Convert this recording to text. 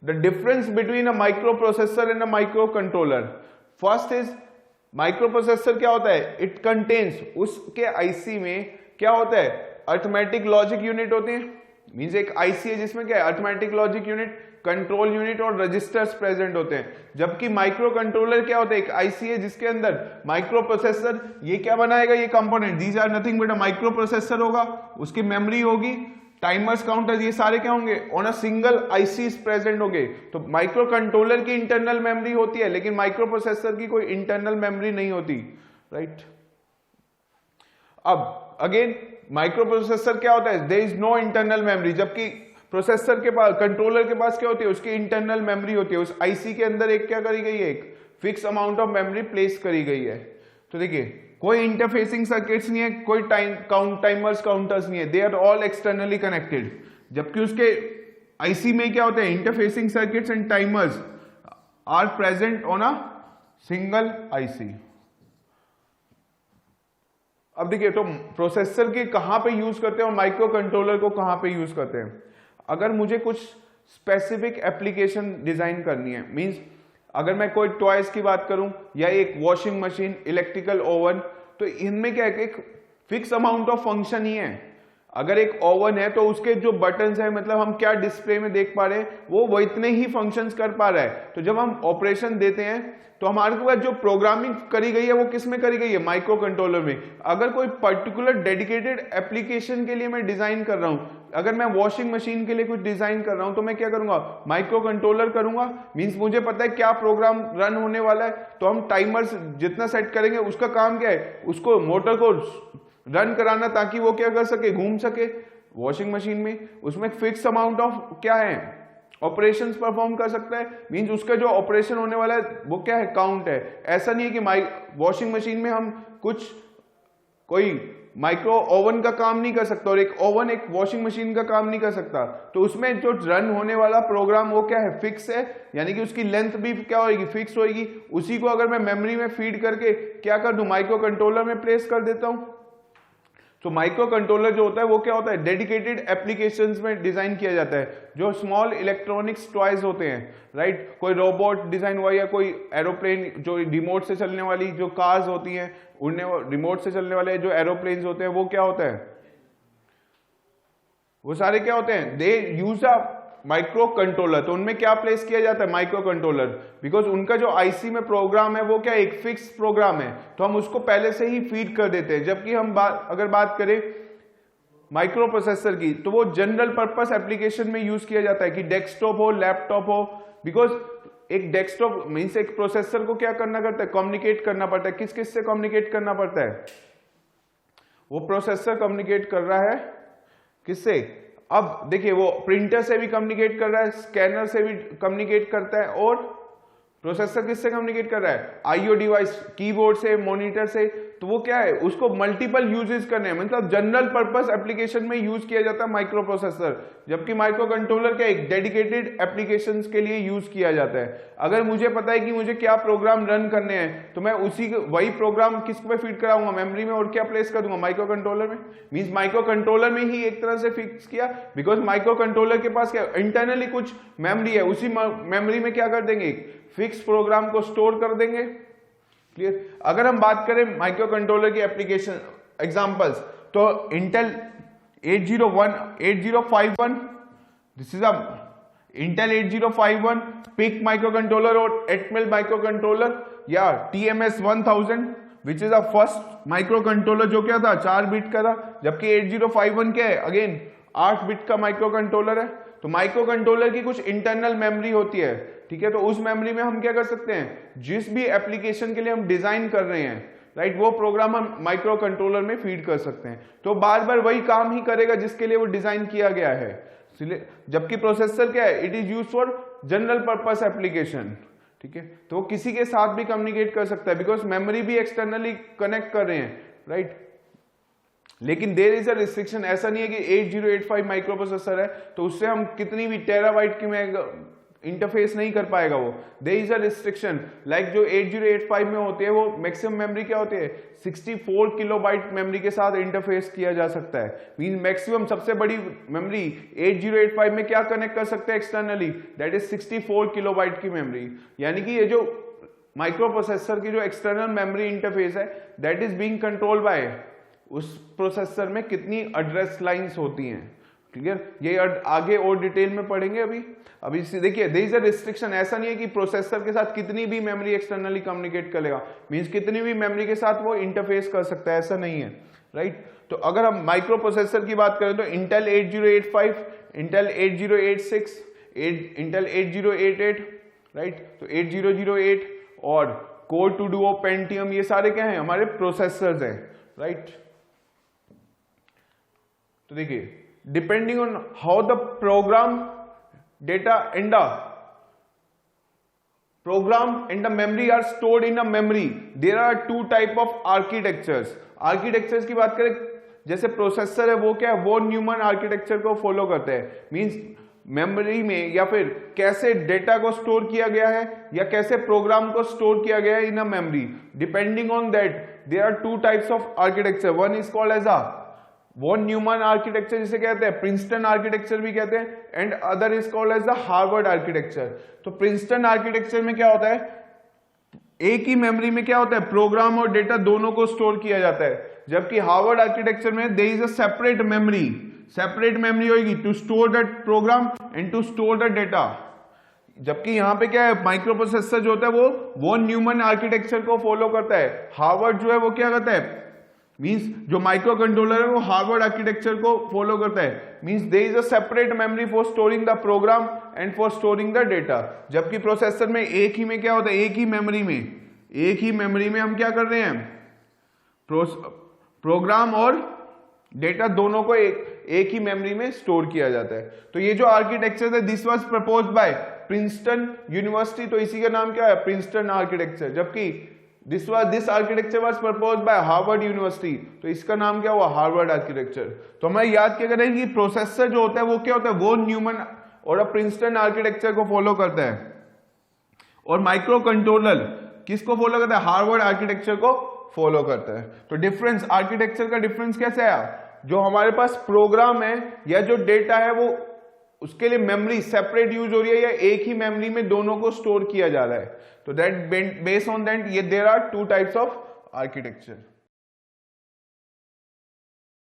The difference between a micro processor and a micro controller. First is micro processor क्या होता है, it contains, उसके IC में क्या होता है, अरिथमेटिक लॉजिक यूनिट होते हैं, मींस एक आईसी है जिसमें क्या है, arithmetic logic unit, control unit और रजिस्टर्स प्रेजेंट होते हैं। जबकि माइक्रो कंट्रोलर क्या होता है, एक आईसी है जिसके अंदर माइक्रो प्रोसेसर ये क्या बनाएगा, ये component, these are nothing but a microprocessor होगा, उसकी मेमोरी होगी, टाइमर्स, काउंटर्स, ये सारे क्या होंगे on a single IC present होंगे। तो माइक्रो कंट्रोलर की इंटरनल मेमोरी होती है लेकिन माइक्रो प्रोसेसर की कोई इंटरनल मेमोरी नहीं होती, राइट। अब अगेन माइक्रो प्रोसेसर क्या होता है, there is no internal memory, जबकि प्रोसेसर के पास, कंट्रोलर के पास क्या होती है, उसकी इंटरनल मेमोरी होती है। उस आईसी के अंदर एक क्या करी गई है, एक fix amount of memory place करी गई है। तो देखिए कोई इंटरफेसिंग सर्किट्स नहीं है, कोई टाइमर्स काउंटर्स नहीं है, they are all externally connected. जबकि उसके आईसी में क्या होते हैं, interfacing circuits and timers are present on a single IC. अब देखिए तो प्रोसेसर के कहां पे यूज करते हैं और माइक्रो कंट्रोलर को कहां पे यूज करते हैं। अगर मुझे कुछ स्पेसिफिक एप्लीकेशन डिजाइन करनी है, मींस अगर मैं कोई टॉयज की बात करूं या एक वॉशिंग मशीन, इलेक्ट्रिकल ओवन, तो इनमें क्या है, एक फिक्स अमाउंट ऑफ फंक्शन ही है। अगर एक ओवन है तो उसके जो बटन्स है, मतलब हम क्या डिस्प्ले में देख पा रहे हैं, वो इतने ही फंक्शंस कर पा रहा है। तो जब हम ऑपरेशन देते हैं तो हमारे पास जो प्रोग्रामिंग करी गई है वो किस में करी गई है, माइक्रो कंट्रोलर में। अगर कोई पर्टिकुलर डेडिकेटेड एप्लीकेशन के लिए मैं डिजाइन कर रहा हूं, अगर मैं वॉशिंग मशीन के लिए कुछ डिजाइन कर रहा हूं तो मैं क्या करूंगा, माइक्रो कंट्रोलर करूंगा। मींस मुझे पता है क्या प्रोग्राम रन होने वाला है, तो हम टाइमर्स जितना सेट करेंगे, उसका काम क्या है, उसको मोटर को रन कराना ताकि वो क्या कर सके, घूम सके वॉशिंग मशीन में। उसमें फिक्स अमाउंट ऑफ क्या है, ऑपरेशंस परफॉर्म कर सकता है। मींस उसका जो ऑपरेशन होने वाला है वो क्या है, काउंट है। ऐसा नहीं है कि वॉशिंग मशीन में हम कुछ कोई माइक्रो ओवन का काम नहीं कर सकता और एक ओवन एक वॉशिंग मशीन का काम नहीं कर सकता। तो उसमें जो रन होने वाला प्रोग्राम वो क्या है, फिक्स है, यानी कि उसकी लेंथ भी क्या होगी, फिक्स होगी। उसी को अगर मैं मेमोरी में फीड करके क्या कर दूं, माइक्रो कंट्रोलर में प्लेस कर देता हूं। तो माइक्रो कंट्रोलर जो होता है वो क्या होता है, डेडिकेटेड एप्लीकेशंस में डिजाइन किया जाता है। जो स्मॉल इलेक्ट्रॉनिक्स टॉयज होते हैं, राइट, कोई रोबोट डिजाइन हुआ या कोई एरोप्लेन जो रिमोट से चलने वाली जो कार्स होती हैं, उड़ने रिमोट से चलने वाले जो एरोप्लेन्स होते हैं, वो क्या होता है, वो सारे क्या होते हैं, दे यूज अ माइक्रो कंट्रोलर। तो उनमें क्या प्लेस किया जाता है, माइक्रो कंट्रोलर, बिकॉज उनका जो आईसी में प्रोग्राम है वो क्या एक फिक्स प्रोग्राम है, तो हम उसको पहले से ही फीड कर देते हैं। जबकि हम अगर बात करें माइक्रो प्रोसेसर की, तो वो जनरल पर्पस एप्लीकेशन में यूज किया जाता है कि डेस्कटॉप हो, लैपटॉप हो। बिकॉज एक डेस्कटॉप मीन्स एक प्रोसेसर को क्या करना करता है, कम्युनिकेट करना पड़ता है। किस किस से कम्युनिकेट करना पड़ता है, वो प्रोसेसर कम्युनिकेट कर रहा है किससे, अब देखिए वो प्रिंटर से भी कम्युनिकेट कर रहा है, स्कैनर से भी कम्युनिकेट करता है, और प्रोसेसर किससे कम्युनिकेट कर रहा है, आईओ डिवाइस, कीबोर्ड से, मॉनिटर से। तो वो क्या है, उसको मल्टीपल यूजेस करने हैं, मतलब जनरल पर्पस एप्लीकेशन में यूज किया जाता है माइक्रो प्रोसेसर। जबकि माइक्रो कंट्रोलर क्या एक डेडिकेटेड एप्लीकेशंस के लिए यूज किया जाता है। अगर मुझे पता है कि मुझे क्या प्रोग्राम रन करने हैं, तो मैं वही प्रोग्राम किस पे फीड कराऊंगा, मेमोरी में, और क्या प्लेस कर दूंगा, माइक्रो कंट्रोलर में। मींस माइक्रो कंट्रोलर में ही एक तरह से फिक्स किया, बिकॉज माइक्रो कंट्रोलर के पास क्या इंटरनली कुछ मेमोरी है, उसी मेमोरी में क्या कर देंगे, फिक्स प्रोग्राम को स्टोर कर देंगे। क्लियर। अगर हम बात करें माइक्रो कंट्रोलर की एप्लीकेशन एग्जांपल्स, तो Intel 8051 this is a Intel 8051 PIC microcontroller और एटमेल माइक्रो कंट्रोलर, या TMS 1000 which is a first microcontroller जो क्या था 4 बिट का था। जबकि 8051 क्या है, अगेन 8 बिट का माइक्रो कंट्रोलर है। तो माइक्रो कंट्रोलर की कुछ इंटरनल मेमोरी होती है, ठीक है। तो उस मेमोरी में हम क्या कर सकते हैं, जिस भी एप्लीकेशन के लिए हम डिजाइन कर रहे हैं, राइट, वो प्रोग्राम हम माइक्रो कंट्रोलर में फीड कर सकते हैं। तो बार बार वही काम ही करेगा जिसके लिए वो डिजाइन किया गया है। जबकि प्रोसेसर क्या है, it is used for general purpose application, ठीक है। तो वो किसी के साथ भी कम्युनिकेट कर सकता है, बिकॉज मेमोरी भी एक्सटर्नली कनेक्ट कर रहे हैं, राइट। लेकिन देयर इज अ रिस्ट्रिक्शन, ऐसा नहीं है कि 8085 माइक्रो प्रोसेसर है तो उससे हम कितनी भी टेराबाइट की इंटरफेस नहीं कर पाएगा वो। There is a restriction, like जो 8085 में होती है वो मैक्सिमम मेमोरी क्या होती है 64 किलोबाइट मेमोरी के साथ इंटरफेस किया जा सकता है। मीन मैक्सिमम सबसे बड़ी मेमोरी 8085 में क्या कनेक्ट कर सकते हैं एक्सटर्नली, दैट इज 64 किलोबाइट की मेमोरी। यानी कि ये जो माइक्रो प्रोसेसर की जो एक्सटर्नल मेमोरी इंटरफेस है that is being controlled by उस प्रोसेसर में कितनी एड्रेस लाइंस होती हैं। क्लियर, ये आगे और डिटेल में पढ़ेंगे। अभी देखिए देयर इज अ रिस्ट्रिक्शन, ऐसा नहीं है कि प्रोसेसर के साथ कितनी भी मेमोरी एक्सटर्नली कम्युनिकेट करेगा, मींस कितनी भी मेमोरी के साथ वो इंटरफेस कर सकता है, ऐसा नहीं है, राइट। तो अगर हम माइक्रो प्रोसेसर की बात करें तो इंटेल 8085, इंटेल 8086, इंटेल 8088, राइट। तो 8008 और कोर 2 डुओ पेंटियम, ये सारे क्या हैं हमारे प्रोसेसर्स हैं, राइट। तो देखिए depending on how the program data and the memory are stored in a memory, there are two type of architectures की बात करें, जैसे प्रोसेसर है वो क्या है वो न्यूमन आर्किटेक्चर को फॉलो करते हैं। मींस मेमोरी में या फिर कैसे डेटा को स्टोर किया गया है या कैसे प्रोग्राम को स्टोर किया गया है in a memory, depending on that there are two types of architecture. One is called as a von Neumann architecture जिसे कहते हैं, प्रिंसटन आर्किटेक्चर भी कहते हैं, and other is called as the Harvard architecture. तो प्रिंसटन आर्किटेक्चर में क्या होता है, एक ही मेमोरी में क्या होता है प्रोग्राम और डेटा दोनों को स्टोर किया जाता है, जबकि हार्वर्ड आर्किटेक्चर में there is a separate memory होगी to store the program and to store the data. जबकि यहां पे क्या है माइक्रो प्रोसेसर जो होता है वो न्यूमन आर्किटेक्चर को फॉलो करता है। हार्वर्ड जो है वो क्या करता है, मींस जो माइक्रो कंट्रोलर है वो हार्वर्ड आर्किटेक्चर को फॉलो करता है। Means there is a separate memory for storing the program and for storing the data. जबकि प्रोसेसर में एक ही में क्या होता है, एक ही मेमोरी में हम क्या कर रहे हैं, प्रोग्राम और डेटा दोनों को एक ही मेमोरी में स्टोर किया जाता है। तो ये जो आर्किटेक्चर है this was proposed by Princeton university, तो इसी का नाम क्या है प्रिंसटन आर्किटेक्चर। जबकि this architecture was proposed by Harvard university, तो इसका नाम क्या हुआ हार्वर्ड आर्किटेक्चर। तो हमें याद क्या करें कि प्रोसेसर जो होता है वो क्या होता है वो न्यूमन और प्रिंसटन आर्किटेक्चर को फॉलो करता है, और माइक्रो कंट्रोलर किसको फॉलो करता है, हार्वर्ड आर्किटेक्चर को फॉलो करता है। तो डिफरेंस, आर्किटेक्चर का डिफरेंस कैसे आया, जो हमारे पास प्रोग्राम है या जो डेटा है वो उसके लिए मेमोरी सेपरेट यूज हो रही है या एक ही मेमोरी में दोनों को स्टोर किया जा रहा है। तो दैट बेस्ड ऑन दैट ये there are two types of architecture.